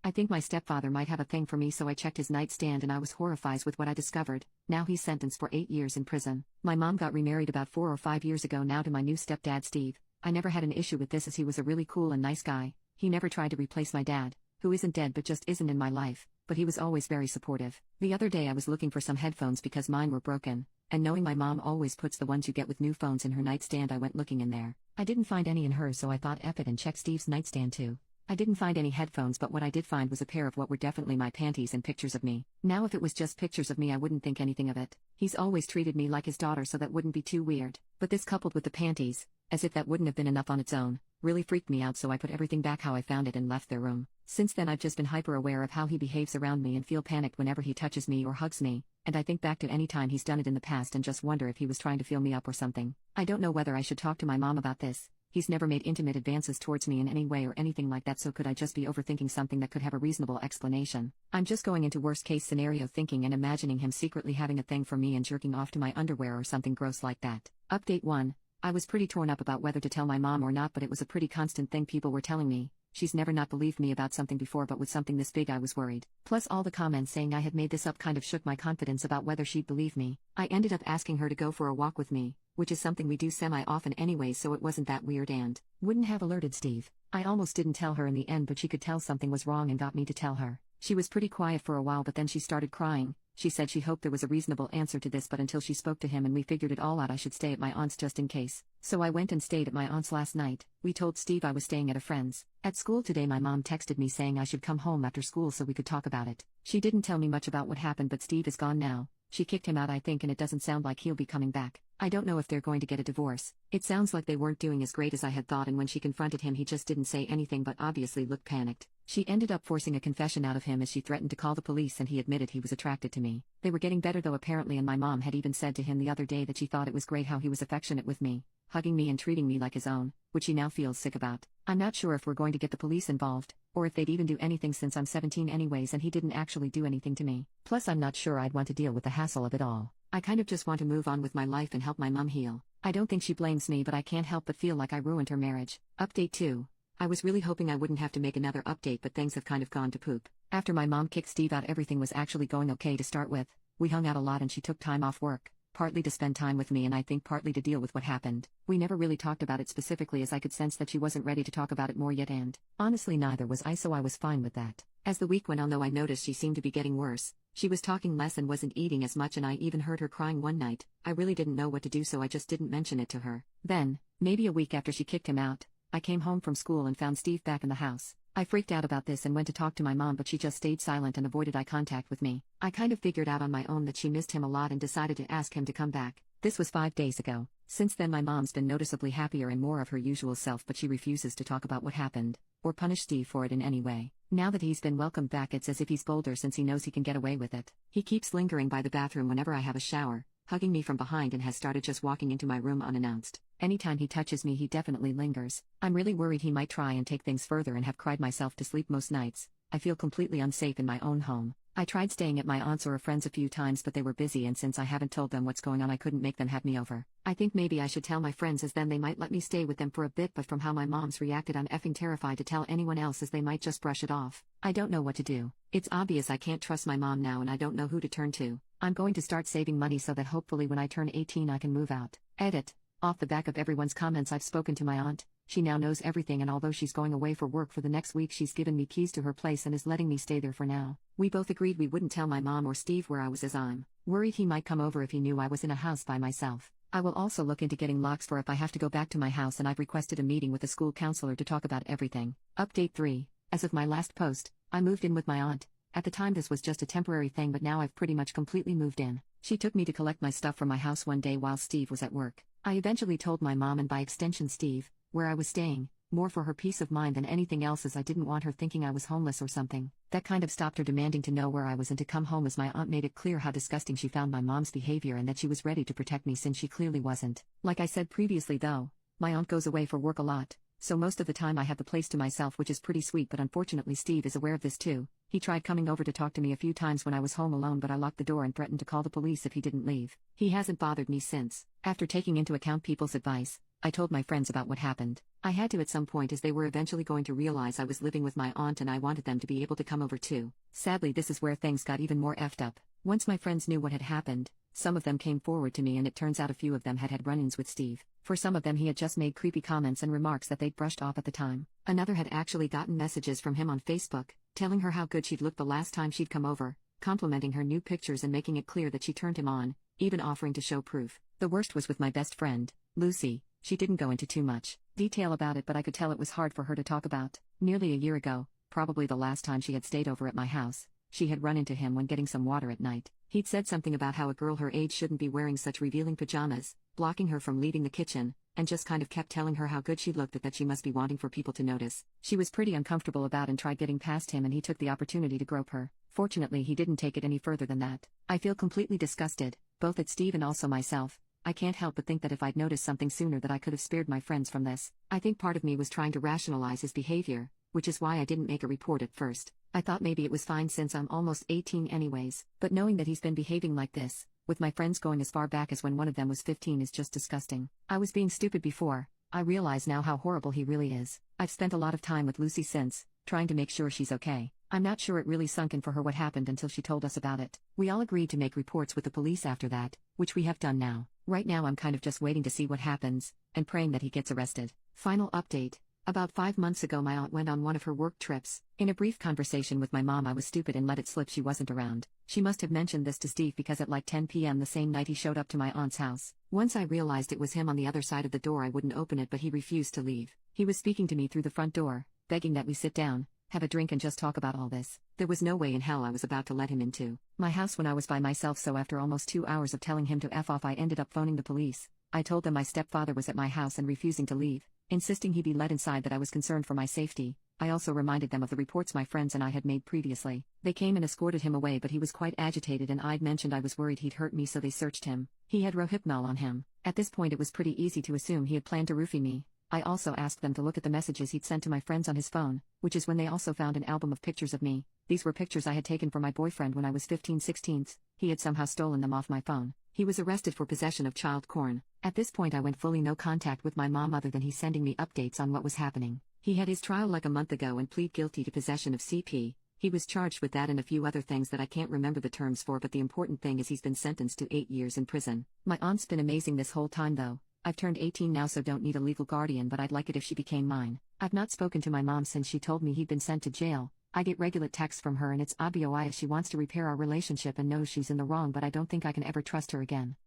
I think my stepfather might have a thing for me, so I checked his nightstand and I was horrified with what I discovered. Now he's sentenced for 8 years in prison. My mom got remarried about 4 or 5 years ago now to my new stepdad Steve. I never had an issue with this as he was a really cool and nice guy. He never tried to replace my dad, who isn't dead but just isn't in my life, but he was always very supportive. The other day I was looking for some headphones because mine were broken, and knowing my mom always puts the ones you get with new phones in her nightstand, I went looking in there. I didn't find any in hers, so I thought F it and check Steve's nightstand too. I didn't find any headphones, but what I did find was a pair of what were definitely my panties and pictures of me. Now if it was just pictures of me I wouldn't think anything of it. He's always treated me like his daughter, so that wouldn't be too weird. But this coupled with the panties, as if that wouldn't have been enough on its own, really freaked me out, so I put everything back how I found it and left their room. Since then I've just been hyper aware of how he behaves around me and feel panicked whenever he touches me or hugs me, and I think back to any time he's done it in the past and just wonder if he was trying to feel me up or something. I don't know whether I should talk to my mom about this. He's never made intimate advances towards me in any way or anything like that, so could I just be overthinking something that could have a reasonable explanation? I'm just going into worst case scenario thinking and imagining him secretly having a thing for me and jerking off to my underwear or something gross like that. Update 1. I was pretty torn up about whether to tell my mom or not, but it was a pretty constant thing people were telling me. She's never not believed me about something before, but with something this big I was worried. Plus all the comments saying I had made this up kind of shook my confidence about whether she'd believe me. I ended up asking her to go for a walk with me, which is something we do semi-often anyway, so it wasn't that weird and wouldn't have alerted Steve. I almost didn't tell her in the end, but she could tell something was wrong and got me to tell her. She was pretty quiet for a while, but then she started crying. She said she hoped there was a reasonable answer to this, but until she spoke to him and we figured it all out, I should stay at my aunt's just in case. So I went and stayed at my aunt's last night. We told Steve I was staying at a friend's. At school today my mom texted me saying I should come home after school so we could talk about it. She didn't tell me much about what happened, but Steve is gone now. She kicked him out I think, and it doesn't sound like he'll be coming back. I don't know if they're going to get a divorce. It sounds like they weren't doing as great as I had thought, and when she confronted him he just didn't say anything but obviously looked panicked. She ended up forcing a confession out of him as she threatened to call the police, and he admitted he was attracted to me. They were getting better though apparently, and my mom had even said to him the other day that she thought it was great how he was affectionate with me, hugging me and treating me like his own, which she now feels sick about. I'm not sure if we're going to get the police involved, or if they'd even do anything since I'm 17 anyways and he didn't actually do anything to me. Plus I'm not sure I'd want to deal with the hassle of it all. I kind of just want to move on with my life and help my mom heal. I don't think she blames me, but I can't help but feel like I ruined her marriage. Update 2. I was really hoping I wouldn't have to make another update, but things have kind of gone to poop. After my mom kicked Steve out, everything was actually going okay to start with. We hung out a lot and she took time off work, partly to spend time with me and I think partly to deal with what happened. We never really talked about it specifically as I could sense that she wasn't ready to talk about it more yet, and honestly neither was I, so I was fine with that. As the week went on though, I noticed she seemed to be getting worse. She was talking less and wasn't eating as much, and I even heard her crying one night. I really didn't know what to do, so I just didn't mention it to her. Then, maybe a week after she kicked him out, I came home from school and found Steve back in the house. I freaked out about this and went to talk to my mom, but she just stayed silent and avoided eye contact with me. I kind of figured out on my own that she missed him a lot and decided to ask him to come back. This was 5 days ago. Since then my mom's been noticeably happier and more of her usual self, but she refuses to talk about what happened, or punish Steve for it in any way. Now that he's been welcomed back, it's as if he's bolder since he knows he can get away with it. He keeps lingering by the bathroom whenever I have a shower, hugging me from behind, and has started just walking into my room unannounced. Anytime he touches me he definitely lingers. I'm really worried he might try and take things further and have cried myself to sleep most nights. I feel completely unsafe in my own home. I tried staying at my aunt's or a friend's a few times, but they were busy, and since I haven't told them what's going on I couldn't make them have me over. I think maybe I should tell my friends, as then they might let me stay with them for a bit, but from how my mom's reacted I'm effing terrified to tell anyone else as they might just brush it off. I don't know what to do. It's obvious I can't trust my mom now and I don't know who to turn to. I'm going to start saving money so that hopefully when I turn 18 I can move out. Edit. Off the back of everyone's comments I've spoken to my aunt. She now knows everything, and although she's going away for work for the next week she's given me keys to her place and is letting me stay there for now. We both agreed we wouldn't tell my mom or Steve where I was, as I'm worried he might come over if he knew I was in a house by myself. I will also look into getting locks for if I have to go back to my house, and I've requested a meeting with the school counselor to talk about everything. Update 3. As of my last post, I moved in with my aunt. At the time this was just a temporary thing, but now I've pretty much completely moved in. She took me to collect my stuff from my house one day while Steve was at work. I eventually told my mom, and by extension Steve, where I was staying, more for her peace of mind than anything else, as I didn't want her thinking I was homeless or something. That kind of stopped her demanding to know where I was and to come home, as my aunt made it clear how disgusting she found my mom's behavior and that she was ready to protect me since she clearly wasn't. Like I said previously though, my aunt goes away for work a lot, so most of the time I have the place to myself, which is pretty sweet, but unfortunately Steve is aware of this too. He tried coming over to talk to me a few times when I was home alone, but I locked the door and threatened to call the police if he didn't leave. He hasn't bothered me since. After taking into account people's advice, I told my friends about what happened. I had to at some point as they were eventually going to realize I was living with my aunt and I wanted them to be able to come over too. Sadly, this is where things got even more effed up. Once my friends knew what had happened, some of them came forward to me and it turns out a few of them had run-ins with Steve. For some of them he had just made creepy comments and remarks that they'd brushed off at the time. Another had actually gotten messages from him on Facebook, telling her how good she'd looked the last time she'd come over, complimenting her new pictures and making it clear that she turned him on, even offering to show proof. The worst was with my best friend, Lucy. She didn't go into too much detail about it, but I could tell it was hard for her to talk about. Nearly a year ago, probably the last time she had stayed over at my house, she had run into him when getting some water at night. He'd said something about how a girl her age shouldn't be wearing such revealing pajamas, blocking her from leaving the kitchen, and just kind of kept telling her how good she looked but that she must be wanting for people to notice. She was pretty uncomfortable about and tried getting past him and he took the opportunity to grope her. Fortunately he didn't take it any further than that. I feel completely disgusted, both at Steve and also myself. I can't help but think that if I'd noticed something sooner that I could have spared my friends from this. I think part of me was trying to rationalize his behavior, which is why I didn't make a report at first. I thought maybe it was fine since I'm almost 18 anyways, but knowing that he's been behaving like this, with my friends going as far back as when one of them was 15 is just disgusting. I was being stupid before. I realize now how horrible he really is. I've spent a lot of time with Lucy since, trying to make sure she's okay. I'm not sure it really sunk in for her what happened until she told us about it. We all agreed to make reports with the police after that, which we have done now. Right now I'm kind of just waiting to see what happens, and praying that he gets arrested. Final update. About 5 months ago my aunt went on one of her work trips. In a brief conversation with my mom I was stupid and let it slip she wasn't around. She must have mentioned this to Steve because at like 10 p.m. the same night he showed up to my aunt's house. Once I realized it was him on the other side of the door I wouldn't open it but he refused to leave. He was speaking to me through the front door, begging that we sit down, have a drink and just talk about all this. There was no way in hell I was about to let him into my house when I was by myself, so after almost 2 hours of telling him to F off I ended up phoning the police. I told them my stepfather was at my house and refusing to leave, insisting he be let inside, that I was concerned for my safety. I also reminded them of the reports my friends and I had made previously. They came and escorted him away but he was quite agitated and I'd mentioned I was worried he'd hurt me so they searched him. He had Rohypnol on him. At this point it was pretty easy to assume he had planned to roofie me. I also asked them to look at the messages he'd sent to my friends on his phone, which is when they also found an album of pictures of me. These were pictures I had taken for my boyfriend when I was 15/16. He had somehow stolen them off my phone. He was arrested for possession of child porn. At this point I went fully no contact with my mom other than he sending me updates on what was happening. He had his trial like a month ago and plead guilty to possession of CP. He was charged with that and a few other things that I can't remember the terms for, but the important thing is he's been sentenced to 8 years in prison. My aunt's been amazing this whole time though. I've turned 18 now so don't need a legal guardian, but I'd like it if she became mine. I've not spoken to my mom since she told me he'd been sent to jail. I get regular texts from her and it's obvious if she wants to repair our relationship and knows she's in the wrong, but I don't think I can ever trust her again.